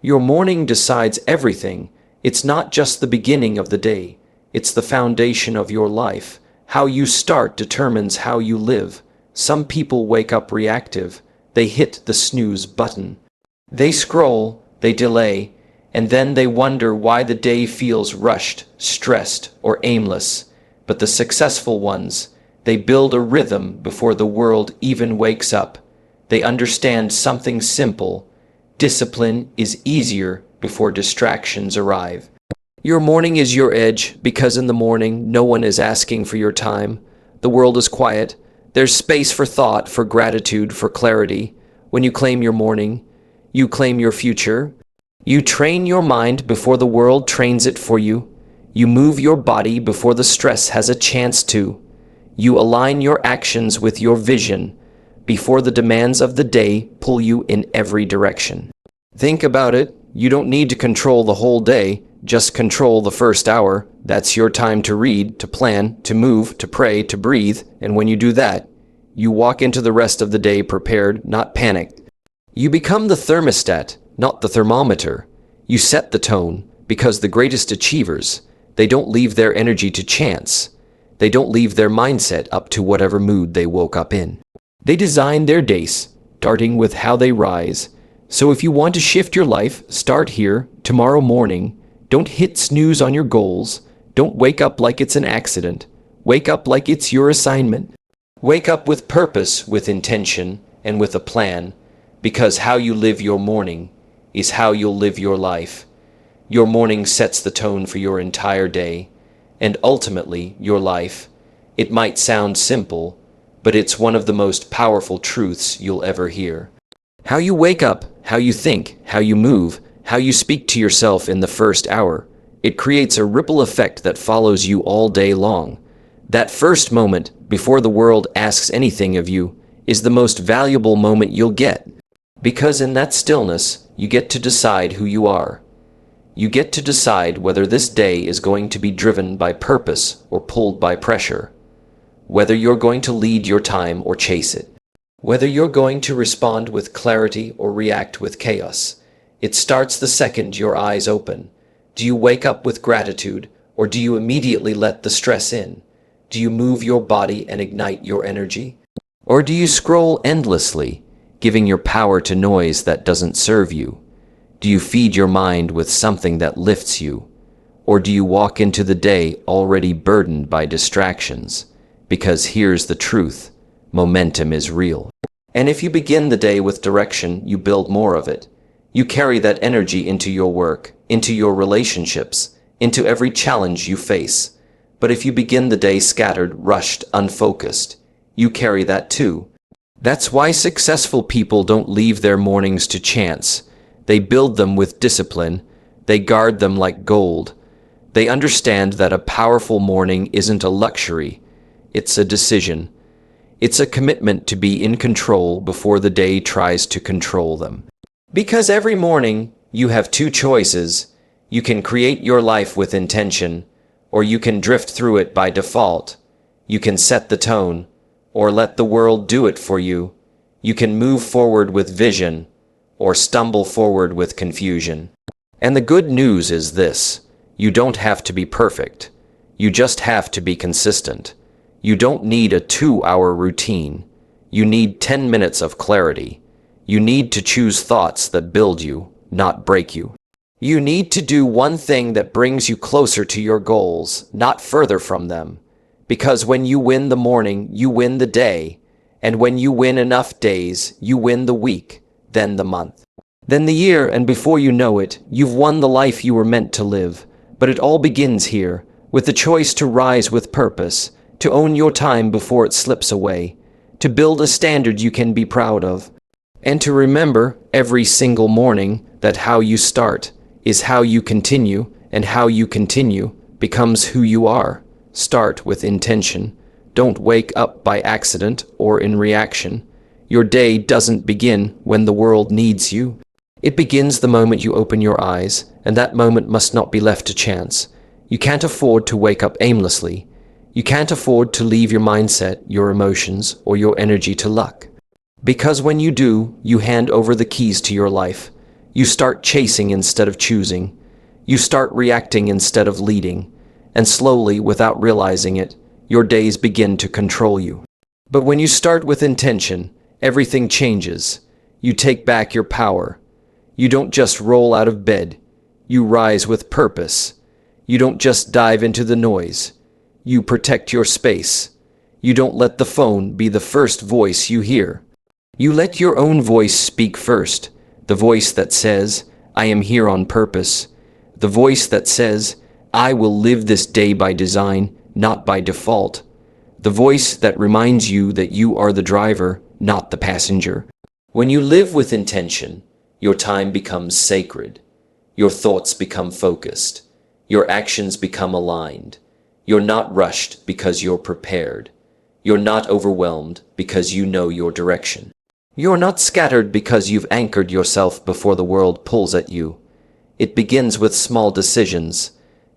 Your morning decides everything. It's not just the beginning of the day. It's the foundation of your life. How you start determines how you live. Some people wake up reactive. They hit the snooze button. They scroll, they delay, and then they wonder why the day feels rushed, stressed, or aimless. But the successful ones, they build a rhythm before the world even wakes up. They understand something simple. Discipline is easier before distractions arrive. Your morning is your edge because in the morning no one is asking for your time. The world is quiet. There's space for thought, for gratitude, for clarity. When you claim your morning, you claim your future. You train your mind before the world trains it for you. You move your body before the stress has a chance to. You align your actions with your vision before the demands of the day pull you in every direction. Think about it. You don't need to control the whole day. Just control the first hour. That's your time to read, to plan, to move, to pray, to breathe. And when you do that, you walk into the rest of the day prepared, not panicked. You become the thermostat, not the thermometer. You set the tone, because the greatest achievers, they don't leave their energy to chance. They don't leave their mindset up to whatever mood they woke up in. They design their days, starting with how they rise. So if you want to shift your life, start here, tomorrow morning. Don't hit snooze on your goals. Don't wake up like it's an accident. Wake up like it's your assignment. Wake up with purpose, with intention, and with a plan, because how you live your morning is how you'll live your life. Your morning sets the tone for your entire day, and ultimately your life. It might sound simple, but it's one of the most powerful truths you'll ever hear. How you wake up, how you think, how you move, how you speak to yourself in the first hour, it creates a ripple effect that follows you all day long. That first moment, before the world asks anything of you, is the most valuable moment you'll get. Because in that stillness, you get to decide who you are. You get to decide whether this day is going to be driven by purpose or pulled by pressure. Whether you're going to lead your time or chase it. Whether you're going to respond with clarity or react with chaos. It starts the second your eyes open. Do you wake up with gratitude, or do you immediately let the stress in? Do you move your body and ignite your energy? Or do you scroll endlessly, giving your power to noise that doesn't serve you? Do you feed your mind with something that lifts you? Or do you walk into the day already burdened by distractions? Because here's the truth, momentum is real. And if you begin the day with direction, you build more of it. You carry that energy into your work, into your relationships, into every challenge you face. But if you begin the day scattered, rushed, unfocused, you carry that too. That's why successful people don't leave their mornings to chance. They build them with discipline. They guard them like gold. They understand that a powerful morning isn't a luxury. It's a decision. It's a commitment to be in control before the day tries to control them. Because every morning, you have two choices. You can create your life with intention, or you can drift through it by default. You can set the tone, or let the world do it for you. You can move forward with vision, or stumble forward with confusion. And the good news is this: you don't have to be perfect. You just have to be consistent. You don't need a 2-hour routine. You need 10 minutes of clarity. You need to choose thoughts that build you, not break you. You need to do one thing that brings you closer to your goals, not further from them. Because when you win the morning, you win the day. And when you win enough days, you win the week, then the month, then the year, and before you know it, you've won the life you were meant to live. But it all begins here, with the choice to rise with purpose, to own your time before it slips away, to build a standard you can be proud of, and to remember every single morning that how you start is how you continue, and how you continue becomes who you are. Start with intention. Don't wake up by accident or in reaction. Your day doesn't begin when the world needs you. It begins the moment you open your eyes, and that moment must not be left to chance. You can't afford to wake up aimlessly. You can't afford to leave your mindset, your emotions, or your energy to luck. Because when you do, you hand over the keys to your life. You start chasing instead of choosing. You start reacting instead of leading. And slowly, without realizing it, your days begin to control you. But when you start with intention, everything changes. You take back your power. You don't just roll out of bed. You rise with purpose. You don't just dive into the noise. You protect your space. You don't let the phone be the first voice you hear. You let your own voice speak first. The voice that says, I am here on purpose. The voice that says, I will live this day by design, not by default. The voice that reminds you that you are the driver, not the passenger. When you live with intention, your time becomes sacred. Your thoughts become focused. Your actions become aligned. You're not rushed because you're prepared. You're not overwhelmed because you know your direction. You're not scattered because you've anchored yourself before the world pulls at you. It begins with small decisions.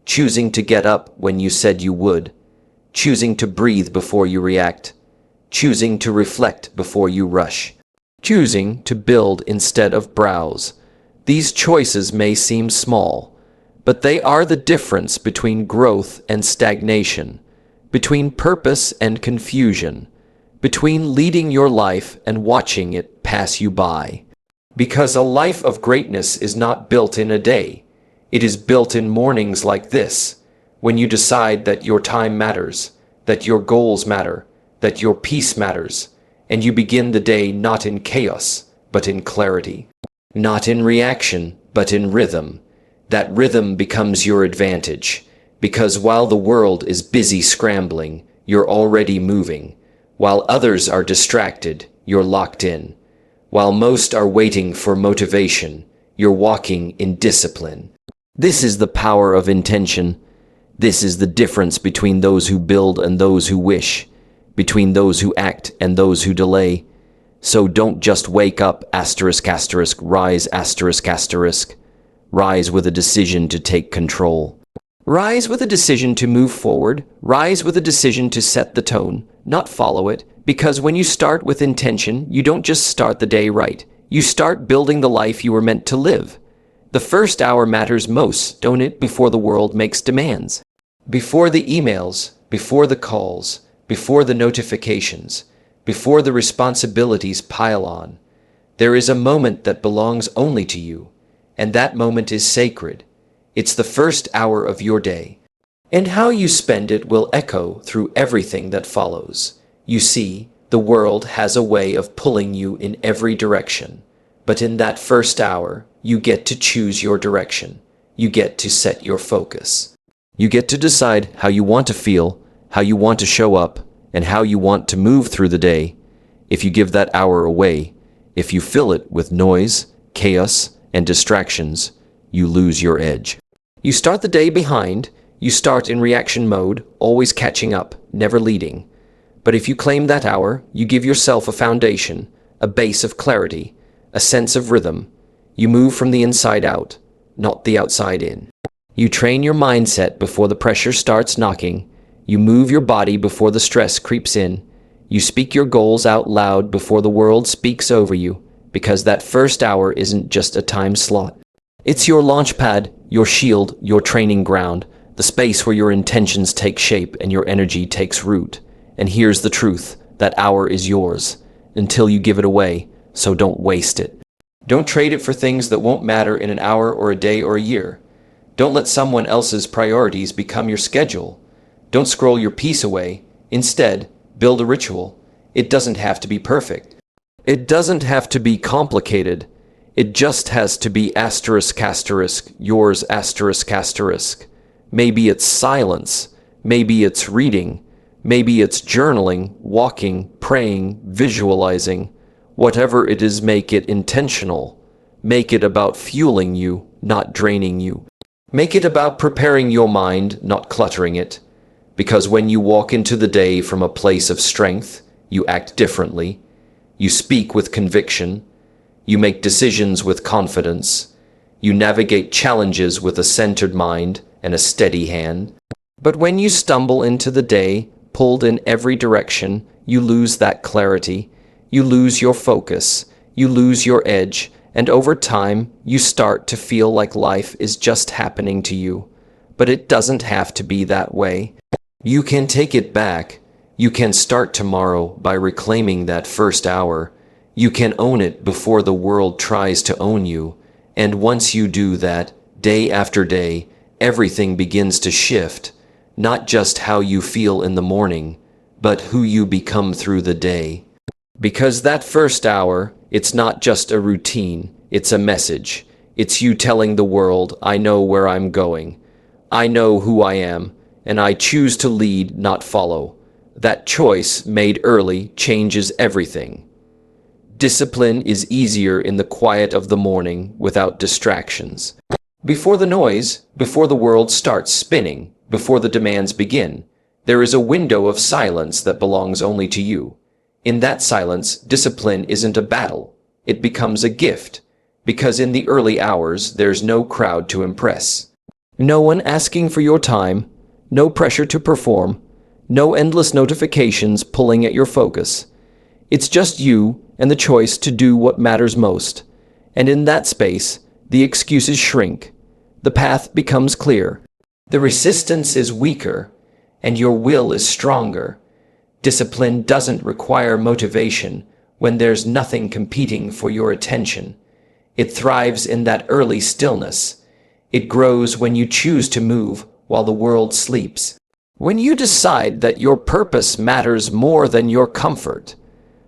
Choosing to get up when you said you would. Choosing to breathe before you react. Choosing to reflect before you rush. Choosing to build instead of browse. These choices may seem small, but they are the difference between growth and stagnation, between purpose and confusion, between leading your life and watching it pass you by. Because a life of greatness is not built in a day. It is built in mornings like this, when you decide that your time matters, that your goals matter, that your peace matters, and you begin the day not in chaos, but in clarity. Not in reaction, but in rhythm. That rhythm becomes your advantage, because while the world is busy scrambling, you're already moving. While others are distracted, you're locked in. While most are waiting for motivation, you're walking in discipline. This is the power of intention. This is the difference between those who build and those who wish, between those who act and those who delay. So don't just wake up, ***, rise, ***. Rise with a decision to take control. Rise with a decision to move forward. Rise with a decision to set the tone, not follow it. Because when you start with intention, you don't just start the day right. You start building the life you were meant to live. The first hour matters most, don't it, before the world makes demands? Before the emails, before the calls, before the notifications, before the responsibilities pile on. There is a moment that belongs only to you, and that moment is sacred. It's the first hour of your day. And how you spend it will echo through everything that follows. You see, the world has a way of pulling you in every direction. But in that first hour, you get to choose your direction. You get to set your focus. You get to decide how you want to feel, how you want to show up, and how you want to move through the day. If you give that hour away, if you fill it with noise, chaos, and distractions, you lose your edge. You start the day behind. You start in reaction mode, always catching up, never leading. But if you claim that hour, you give yourself a foundation, a base of clarity, a sense of rhythm. You move from the inside out, not the outside in. You train your mindset before the pressure starts knocking. You move your body before the stress creeps in. You speak your goals out loud before the world speaks over you, because that first hour isn't just a time slot. It's your launch pad, your shield, your training ground, the space where your intentions take shape and your energy takes root. And here's the truth, that hour is yours, until you give it away, so don't waste it. Don't trade it for things that won't matter in an hour or a day or a year. Don't let someone else's priorities become your schedule. Don't scroll your peace away. Instead, build a ritual. It doesn't have to be perfect. It doesn't have to be complicated. It just has to be ***, yours ***. Maybe it's silence. Maybe it's reading. Maybe it's journaling, walking, praying, visualizing. Whatever it is, make it intentional. Make it about fueling you, not draining you. Make it about preparing your mind, not cluttering it. Because when you walk into the day from a place of strength, you act differently. You speak with conviction. You make decisions with confidence. You navigate challenges with a centered mind and a steady hand. But when you stumble into the day, pulled in every direction, you lose that clarity. You lose your focus. You lose your edge. And over time, you start to feel like life is just happening to you. But it doesn't have to be that way. You can take it back. You can start tomorrow by reclaiming that first hour. You can own it before the world tries to own you. And once you do that, day after day, everything begins to shift. Not just how you feel in the morning, but who you become through the day. Because that first hour, it's not just a routine, it's a message. It's you telling the world, I know where I'm going. I know who I am, and I choose to lead, not follow. That choice, made early, changes everything. Discipline is easier in the quiet of the morning without distractions. Before the noise, before the world starts spinning, before the demands begin, there is a window of silence that belongs only to you. In that silence, discipline isn't a battle. It becomes a gift, because in the early hours, there's no crowd to impress. No one asking for your time, no pressure to perform, no endless notifications pulling at your focus. It's just you and the choice to do what matters most. And in that space, the excuses shrink. The path becomes clear. The resistance is weaker, and your will is stronger. Discipline doesn't require motivation when there's nothing competing for your attention. It thrives in that early stillness. It grows when you choose to move while the world sleeps. When you decide that your purpose matters more than your comfort.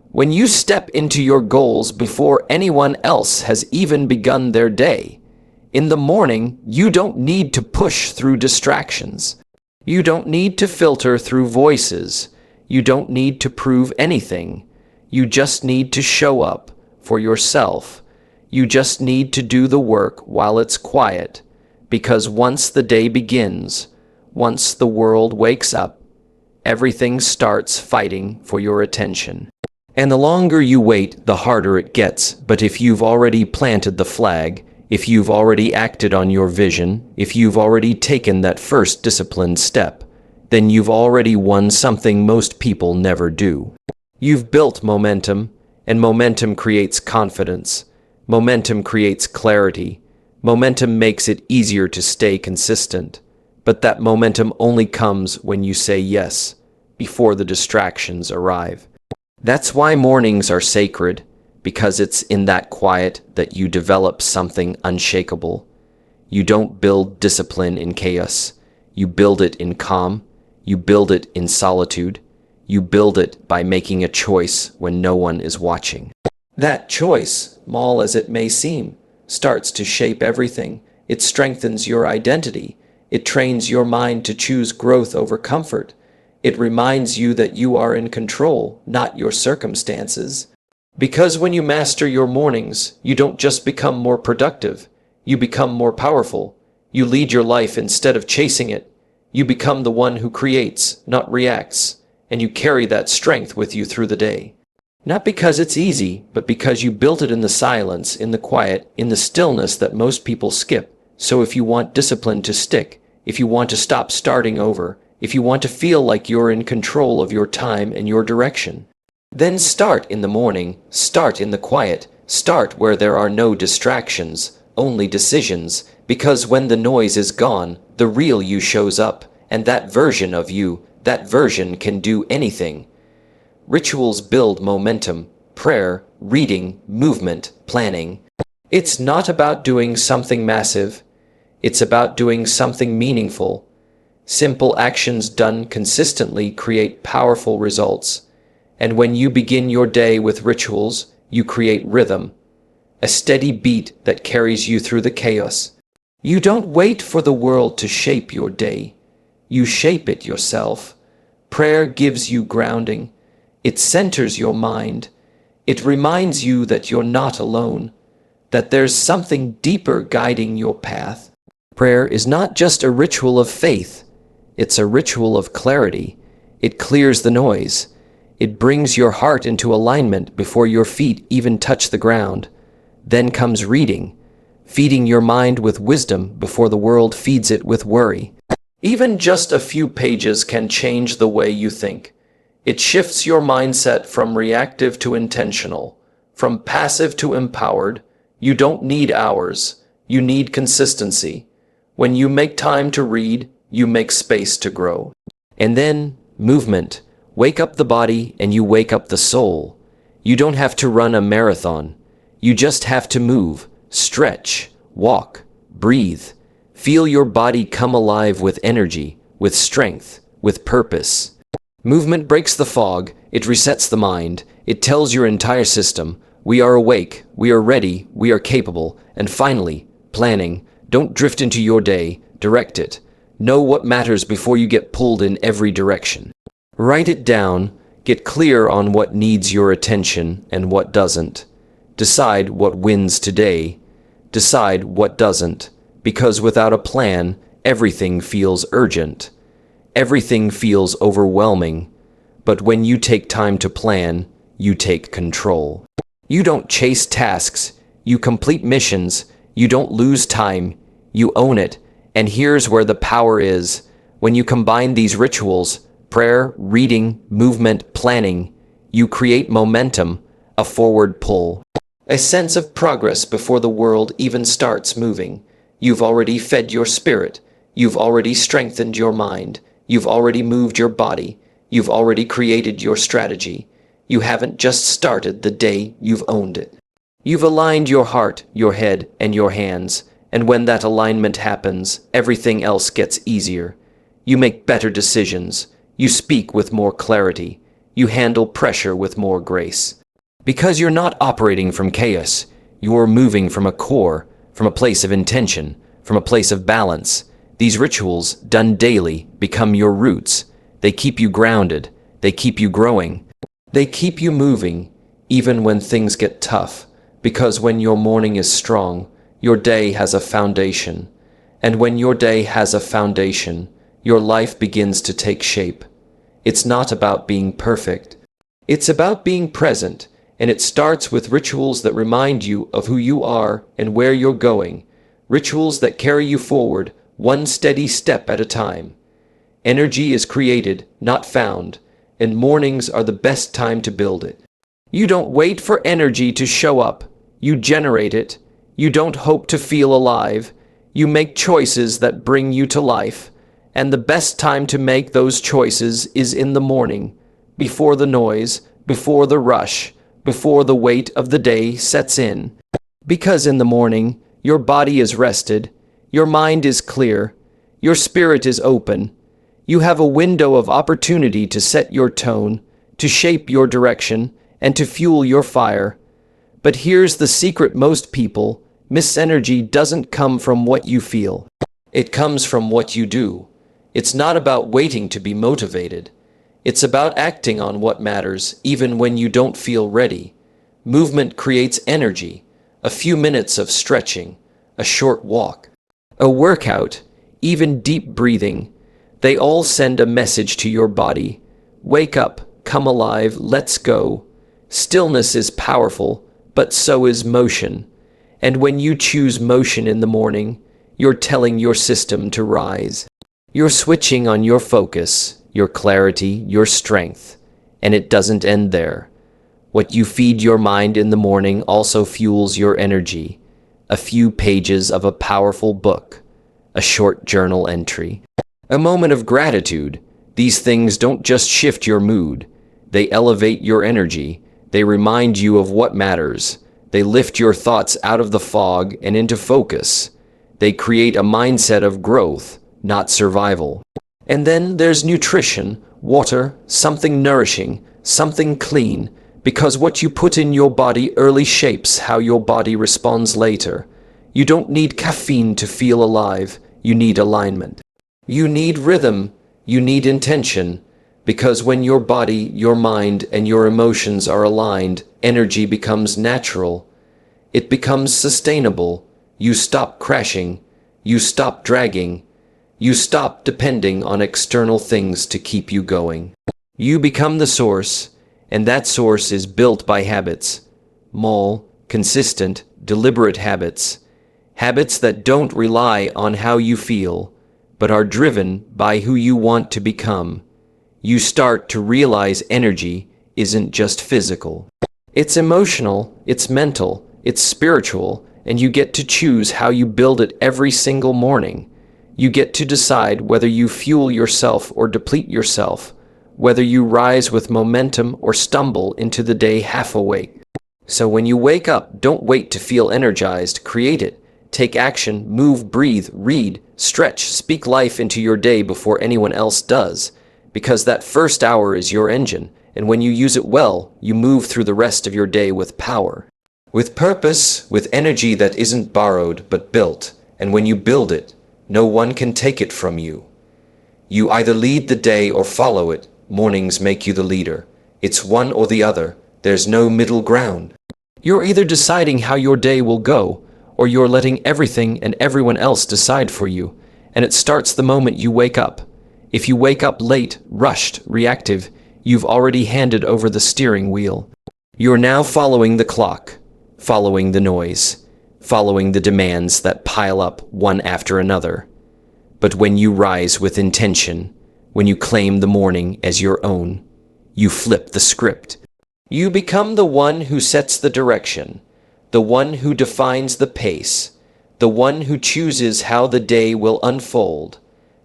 When you step into your goals before anyone else has even begun their day. In the morning, you don't need to push through distractions. You don't need to filter through voices. You don't need to prove anything. You just need to show up for yourself. You just need to do the work while it's quiet. Because once the day begins, once the world wakes up, everything starts fighting for your attention. And the longer you wait, the harder it gets. But if you've already planted the flag, if you've already acted on your vision, if you've already taken that first disciplined step, then you've already won something most people never do. You've built momentum, and momentum creates confidence. Momentum creates clarity. Momentum makes it easier to stay consistent. But that momentum only comes when you say yes, before the distractions arrive. That's why mornings are sacred, because it's in that quiet that you develop something unshakable. You don't build discipline in chaos. You build it in calm. You build it in solitude. You build it by making a choice when no one is watching. That choice, small as it may seem, starts to shape everything. It strengthens your identity. It trains your mind to choose growth over comfort. It reminds you that you are in control, not your circumstances. Because when you master your mornings, you don't just become more productive. You become more powerful. You lead your life instead of chasing it. You become the one who creates, not reacts. And you carry that strength with you through the day. Not because it's easy, but because you built it in the silence, in the quiet, in the stillness that most people skip. So if you want discipline to stick, if you want to stop starting over, if you want to feel like you're in control of your time and your direction, then start in the morning, start in the quiet, start where there are no distractions, only decisions, because when the noise is gone, the real you shows up, and that version of you, that version can do anything. Rituals build momentum, prayer, reading, movement, planning. It's not about doing something massive. It's about doing something meaningful. Simple actions done consistently create powerful results. And when you begin your day with rituals, you create rhythm, a steady beat that carries you through the chaos. You don't wait for the world to shape your day. You shape it yourself. Prayer gives you grounding. It centers your mind. It reminds you that you're not alone, that there's something deeper guiding your path. Prayer is not just a ritual of faith. It's a ritual of clarity. It clears the noise. It brings your heart into alignment before your feet even touch the ground. Then comes reading, feeding your mind with wisdom before the world feeds it with worry. Even just a few pages can change the way you think. It shifts your mindset from reactive to intentional, from passive to empowered. You don't need hours. You need consistency. When you make time to read, you make space to grow. And then, movement. Wake up the body and you wake up the soul. You don't have to run a marathon. You just have to move, stretch, walk, breathe. Feel your body come alive with energy, with strength, with purpose. Movement breaks the fog, it resets the mind, it tells your entire system, we are awake, we are ready, we are capable, and finally, planning. Don't drift into your day, direct it. Know what matters before you get pulled in every direction. Write it down, get clear on what needs your attention and what doesn't. Decide what wins today. Decide what doesn't. Because without a plan, everything feels urgent. Everything feels overwhelming. But when you take time to plan, you take control. You don't chase tasks. You complete missions. You don't lose time. You own it. And here's where the power is. When you combine these rituals, prayer, reading, movement, planning, you create momentum, a forward pull. A sense of progress before the world even starts moving. You've already fed your spirit. You've already strengthened your mind. You've already moved your body. You've already created your strategy. You haven't just started the day, you've owned it. You've aligned your heart, your head, and your hands. And when that alignment happens, everything else gets easier. You make better decisions. You speak with more clarity. You handle pressure with more grace. Because you're not operating from chaos. You're moving from a core, from a place of intention, from a place of balance. These rituals, done daily, become your roots. They keep you grounded. They keep you growing. They keep you moving, even when things get tough. Because when your morning is strong, your day has a foundation. And when your day has a foundation, your life begins to take shape. It's not about being perfect. It's about being present, and it starts with rituals that remind you of who you are and where you're going. Rituals that carry you forward, one steady step at a time. Energy is created, not found, and mornings are the best time to build it. You don't wait for energy to show up. You generate it. You don't hope to feel alive. You make choices that bring you to life. And the best time to make those choices is in the morning, before the noise, before the rush, before the weight of the day sets in. Because in the morning, your body is rested, your mind is clear, your spirit is open. You have a window of opportunity to set your tone, to shape your direction, and to fuel your fire. But here's the secret: most people miss. Energy doesn't come from what you feel. It comes from what you do. It's not about waiting to be motivated. It's about acting on what matters, even when you don't feel ready. Movement creates energy. A few minutes of stretching, a short walk, a workout, even deep breathing. They all send a message to your body. Wake up, come alive, let's go. Stillness is powerful, but so is motion. And when you choose motion in the morning, you're telling your system to rise. You're switching on your focus, your clarity, your strength, and it doesn't end there. What you feed your mind in the morning also fuels your energy. A few pages of a powerful book, a short journal entry, a moment of gratitude. These things don't just shift your mood. They elevate your energy. They remind you of what matters. They lift your thoughts out of the fog and into focus. They create a mindset of growth, not survival. And then there's nutrition, water, something nourishing, something clean, because what you put in your body early shapes how your body responds later. You don't need caffeine to feel alive. You need alignment. You need rhythm. You need intention. Because when your body, your mind, and your emotions are aligned, energy becomes natural. It becomes sustainable. You stop crashing. You stop dragging. You stop depending on external things to keep you going. You become the source, and that source is built by habits. Small, consistent, deliberate habits. Habits that don't rely on how you feel, but are driven by who you want to become. You start to realize energy isn't just physical. It's emotional, it's mental, it's spiritual, and you get to choose how you build it every single morning. You get to decide whether you fuel yourself or deplete yourself, whether you rise with momentum or stumble into the day half awake. So when you wake up, don't wait to feel energized, create it. Take action, move, breathe, read, stretch, speak life into your day before anyone else does, because that first hour is your engine, and when you use it well, you move through the rest of your day with power, with purpose, with energy that isn't borrowed but built, and when you build it, no one can take it from you. You either lead the day or follow it. Mornings make you the leader. It's one or the other. There's no middle ground. You're either deciding how your day will go, or you're letting everything and everyone else decide for you, and it starts the moment you wake up. If you wake up late, rushed, reactive, you've already handed over the steering wheel. You're now following the clock, following the noise, following the demands that pile up one after another. But when you rise with intention, when you claim the morning as your own, you flip the script. You become the one who sets the direction, the one who defines the pace, the one who chooses how the day will unfold.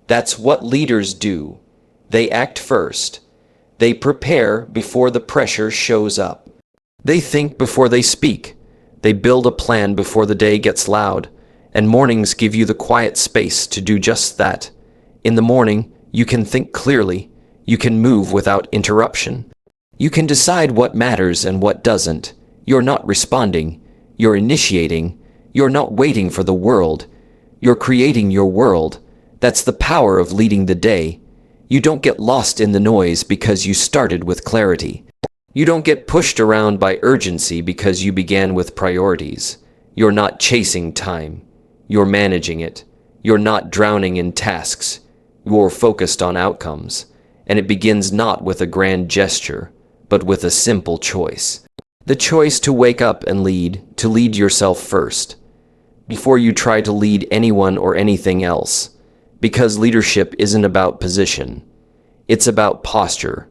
That's what leaders do. They act first. They prepare before the pressure shows up. They think before they speak. They build a plan before the day gets loud, and mornings give you the quiet space to do just that. In the morning, you can think clearly. You can move without interruption. You can decide what matters and what doesn't. You're not responding. You're initiating. You're not waiting for the world. You're creating your world. That's the power of leading the day. You don't get lost in the noise because you started with clarity. You don't get pushed around by urgency because you began with priorities. You're not chasing time. You're managing it. You're not drowning in tasks. You're focused on outcomes. And it begins not with a grand gesture, but with a simple choice. The choice to wake up and lead, to lead yourself first, before you try to lead anyone or anything else. Because leadership isn't about position. It's about posture.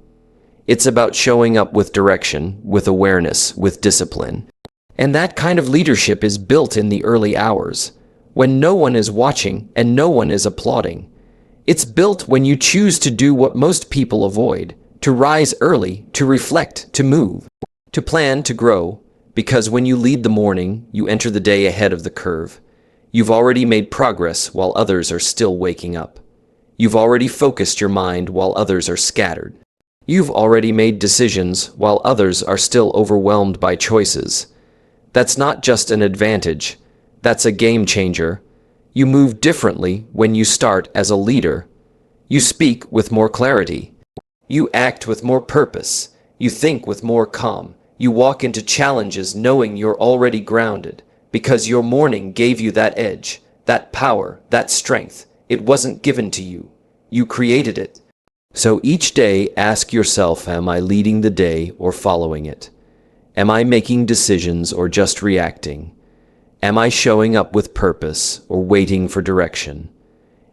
It's about showing up with direction, with awareness, with discipline. And that kind of leadership is built in the early hours, when no one is watching and no one is applauding. It's built when you choose to do what most people avoid, to rise early, to reflect, to move, to plan, to grow, because when you lead the morning, you enter the day ahead of the curve. You've already made progress while others are still waking up. You've already focused your mind while others are scattered. You've already made decisions while others are still overwhelmed by choices. That's not just an advantage, that's a game changer. You move differently when you start as a leader. You speak with more clarity. You act with more purpose. You think with more calm. You walk into challenges knowing you're already grounded, because your morning gave you that edge, that power, that strength. It wasn't given to you. You created it. So each day, ask yourself, am I leading the day or following it? Am I making decisions or just reacting? Am I showing up with purpose or waiting for direction?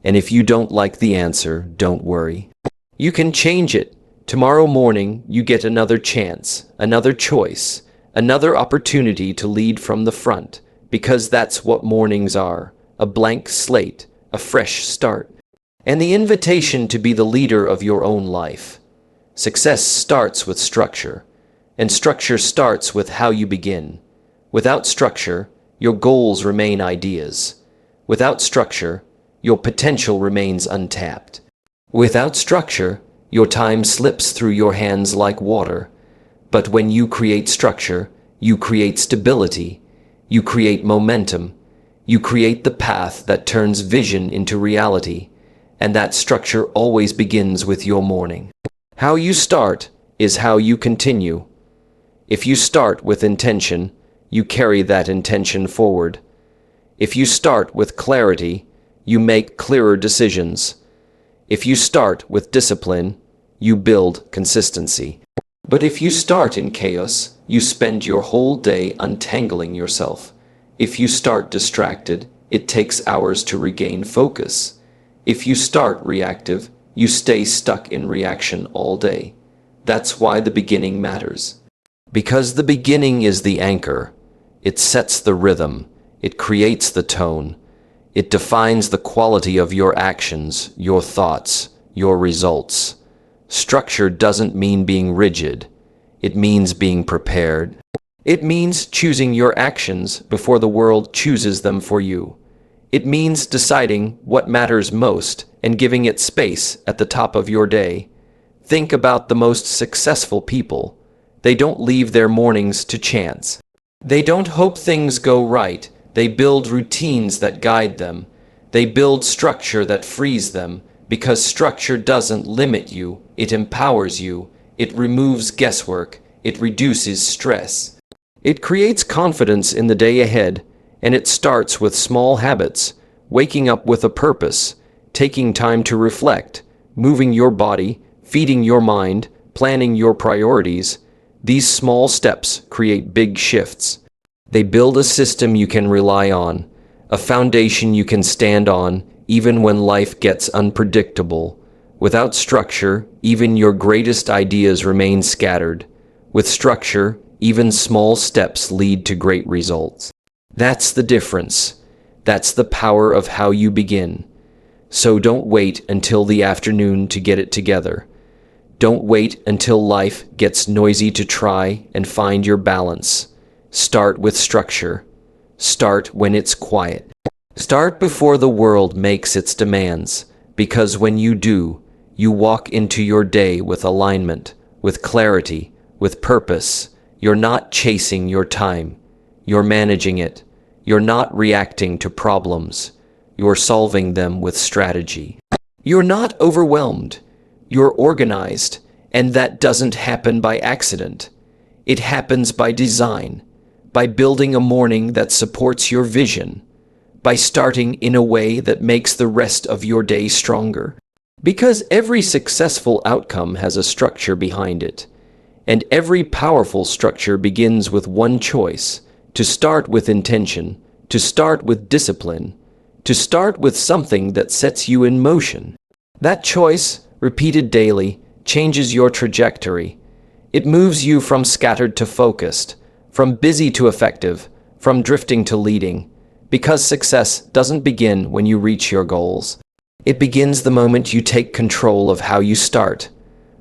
And if you don't like the answer, don't worry. You can change it. Tomorrow morning, you get another chance, another choice, another opportunity to lead from the front, because that's what mornings are, a blank slate, a fresh start, and the invitation to be the leader of your own life. Success starts with structure, and structure starts with how you begin. Without structure, your goals remain ideas. Without structure, your potential remains untapped. Without structure, your time slips through your hands like water. But when you create structure, you create stability, you create momentum, you create the path that turns vision into reality, and that structure always begins with your morning. How you start is how you continue. If you start with intention, you carry that intention forward. If you start with clarity, you make clearer decisions. If you start with discipline, you build consistency. But if you start in chaos, you spend your whole day untangling yourself. If you start distracted, it takes hours to regain focus. If you start reactive, you stay stuck in reaction all day. That's why the beginning matters. Because the beginning is the anchor. It sets the rhythm. It creates the tone. It defines the quality of your actions, your thoughts, your results. Structure doesn't mean being rigid. It means being prepared. It means choosing your actions before the world chooses them for you. It means deciding what matters most and giving it space at the top of your day. Think about the most successful people. They don't leave their mornings to chance. They don't hope things go right. They build routines that guide them. They build structure that frees them, because structure doesn't limit you, it empowers you. It removes guesswork. It reduces stress. It creates confidence in the day ahead, and it starts with small habits, waking up with a purpose, taking time to reflect, moving your body, feeding your mind, planning your priorities. These small steps create big shifts. They build a system you can rely on, a foundation you can stand on, even when life gets unpredictable. Without structure, even your greatest ideas remain scattered. With structure, even small steps lead to great results. That's the difference. That's the power of how you begin. So don't wait until the afternoon to get it together. Don't wait until life gets noisy to try and find your balance. Start with structure. Start when it's quiet. Start before the world makes its demands, because when you do, you walk into your day with alignment, with clarity, with purpose. You're not chasing your time. You're managing it. You're not reacting to problems. You're solving them with strategy. You're not overwhelmed. You're organized, and that doesn't happen by accident. It happens by design, by building a morning that supports your vision, by starting in a way that makes the rest of your day stronger. Because every successful outcome has a structure behind it, and every powerful structure begins with one choice: to start with intention, to start with discipline, to start with something that sets you in motion. That choice, repeated daily, changes your trajectory. It moves you from scattered to focused, from busy to effective, from drifting to leading. Because success doesn't begin when you reach your goals. It begins the moment you take control of how you start.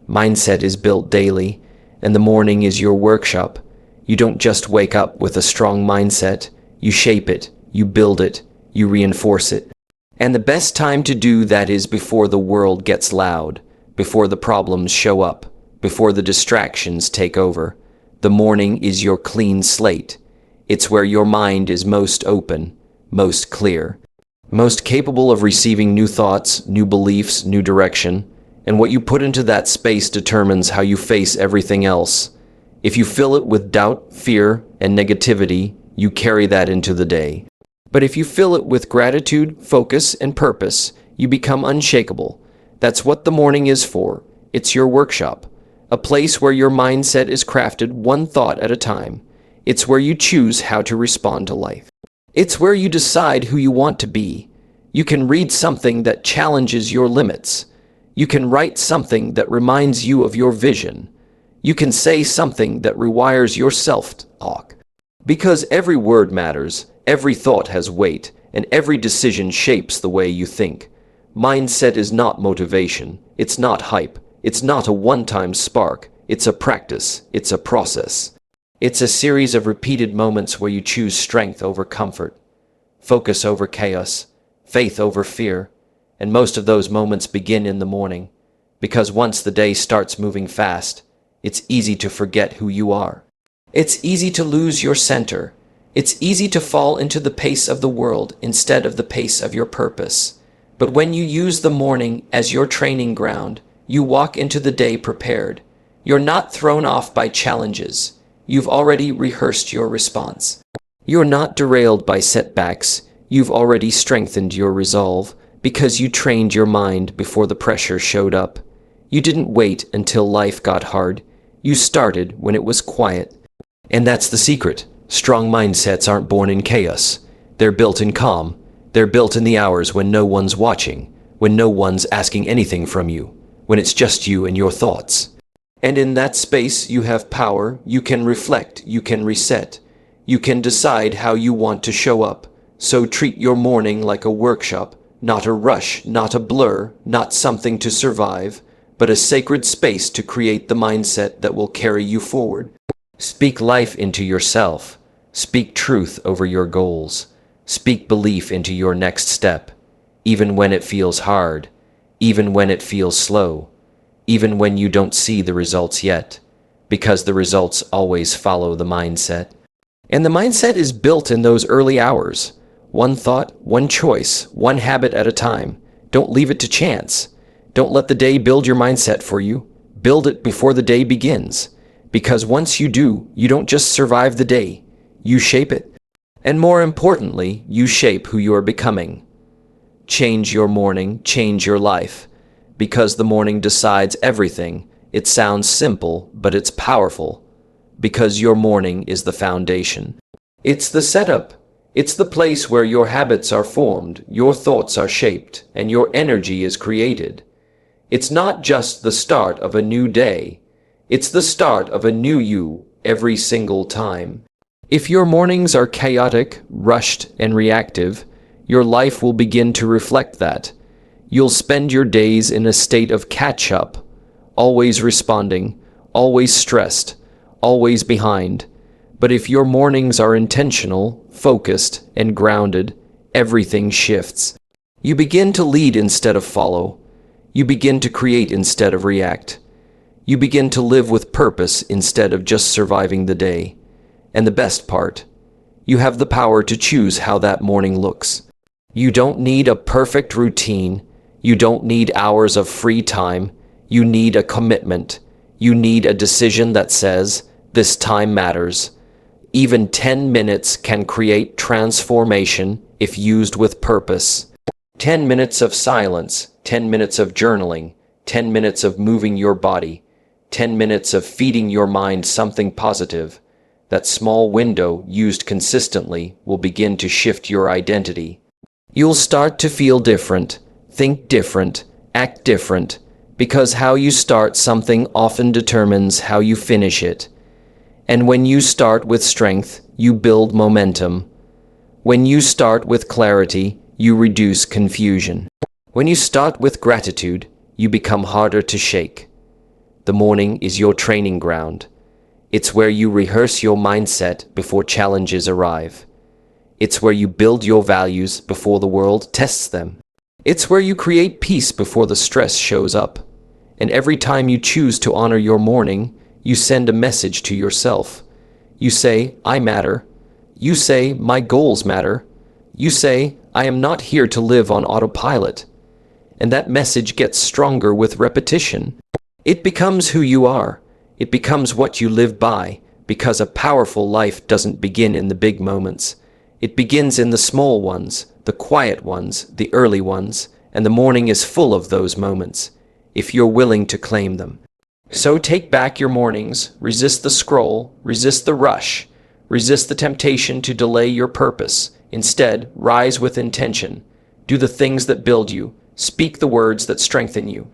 Mindset is built daily, and the morning is your workshop. You don't just wake up with a strong mindset. You shape it, you build it, you reinforce it. And the best time to do that is before the world gets loud, before the problems show up, before the distractions take over. The morning is your clean slate. It's where your mind is most open, most clear, most capable of receiving new thoughts, new beliefs, new direction. And what you put into that space determines how you face everything else. If you fill it with doubt, fear, and negativity, you carry that into the day. But if you fill it with gratitude, focus, and purpose, you become unshakable. That's what the morning is for. It's your workshop, a place where your mindset is crafted one thought at a time. It's where you choose how to respond to life. It's where you decide who you want to be. You can read something that challenges your limits. You can write something that reminds you of your vision. You can say something that rewires your self-talk. Because every word matters, every thought has weight, and every decision shapes the way you think. Mindset is not motivation. It's not hype. It's not a one-time spark. It's a practice. It's a process. It's a series of repeated moments where you choose strength over comfort, focus over chaos, faith over fear, and most of those moments begin in the morning, because once the day starts moving fast, it's easy to forget who you are. It's easy to lose your center. It's easy to fall into the pace of the world instead of the pace of your purpose. But when you use the morning as your training ground, you walk into the day prepared. You're not thrown off by challenges. You've already rehearsed your response. You're not derailed by setbacks. You've already strengthened your resolve because you trained your mind before the pressure showed up. You didn't wait until life got hard. You started when it was quiet. And that's the secret. Strong mindsets aren't born in chaos. They're built in calm. They're built in the hours when no one's watching, when no one's asking anything from you, when it's just you and your thoughts. And in that space, you have power. You can reflect. You can reset. You can decide how you want to show up. So treat your morning like a workshop, not a rush, not a blur, not something to survive, but a sacred space to create the mindset that will carry you forward. Speak life into yourself. Speak truth over your goals. Speak belief into your next step, even when it feels hard, even when it feels slow, even when you don't see the results yet, because the results always follow the mindset. And the mindset is built in those early hours. One thought, one choice, one habit at a time. Don't leave it to chance. Don't let the day build your mindset for you. Build it before the day begins. Because once you do, you don't just survive the day, you shape it. And more importantly, you shape who you are becoming. Change your morning, change your life. Because the morning decides everything. It sounds simple, but it's powerful. Because your morning is the foundation. It's the setup. It's the place where your habits are formed, your thoughts are shaped, and your energy is created. It's not just the start of a new day. It's the start of a new you every single time. If your mornings are chaotic, rushed, and reactive, your life will begin to reflect that. You'll spend your days in a state of catch-up, always responding, always stressed, always behind. But if your mornings are intentional, focused, and grounded, everything shifts. You begin to lead instead of follow. You begin to create instead of react. You begin to live with purpose instead of just surviving the day. And the best part, you have the power to choose how that morning looks. You don't need a perfect routine. You don't need hours of free time. You need a commitment. You need a decision that says, this time matters. Even 10 minutes can create transformation if used with purpose. 10 minutes of silence, 10 minutes of journaling, 10 minutes of moving your body, 10 minutes of feeding your mind something positive. That small window, used consistently, will begin to shift your identity. You'll start to feel different, think different, act different, because how you start something often determines how you finish it. And when you start with strength, you build momentum. When you start with clarity, you reduce confusion. When you start with gratitude, you become harder to shake. The morning is your training ground. It's where you rehearse your mindset before challenges arrive. It's where you build your values before the world tests them. It's where you create peace before the stress shows up. And every time you choose to honor your morning, you send a message to yourself. You say, I matter. You say, my goals matter. You say, I am not here to live on autopilot. And that message gets stronger with repetition. It becomes who you are. It becomes what you live by, because a powerful life doesn't begin in the big moments. It begins in the small ones, the quiet ones, the early ones, and the morning is full of those moments, if you're willing to claim them. So take back your mornings, resist the scroll, resist the rush, resist the temptation to delay your purpose. Instead, rise with intention. Do the things that build you. Speak the words that strengthen you.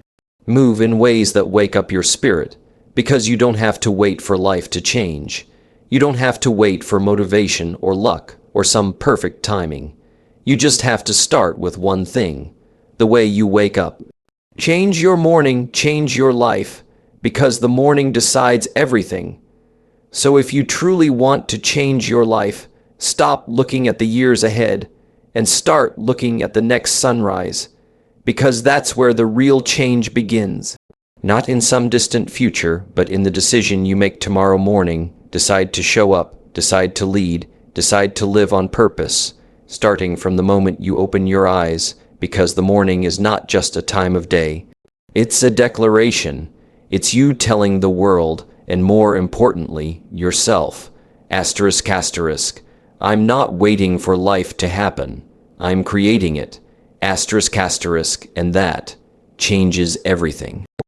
Move in ways that wake up your spirit, because you don't have to wait for life to change. You don't have to wait for motivation or luck or some perfect timing. You just have to start with one thing, the way you wake up. Change your morning, change your life, because the morning decides everything. So if you truly want to change your life, stop looking at the years ahead and start looking at the next sunrise, because that's where the real change begins. Not in some distant future, but in the decision you make tomorrow morning. Decide to show up, decide to lead, decide to live on purpose, starting from the moment you open your eyes, because the morning is not just a time of day. It's a declaration. It's you telling the world, and more importantly, yourself, asterisk asterisk, I'm not waiting for life to happen. I'm creating it, asterisk asterisk, and that changes everything.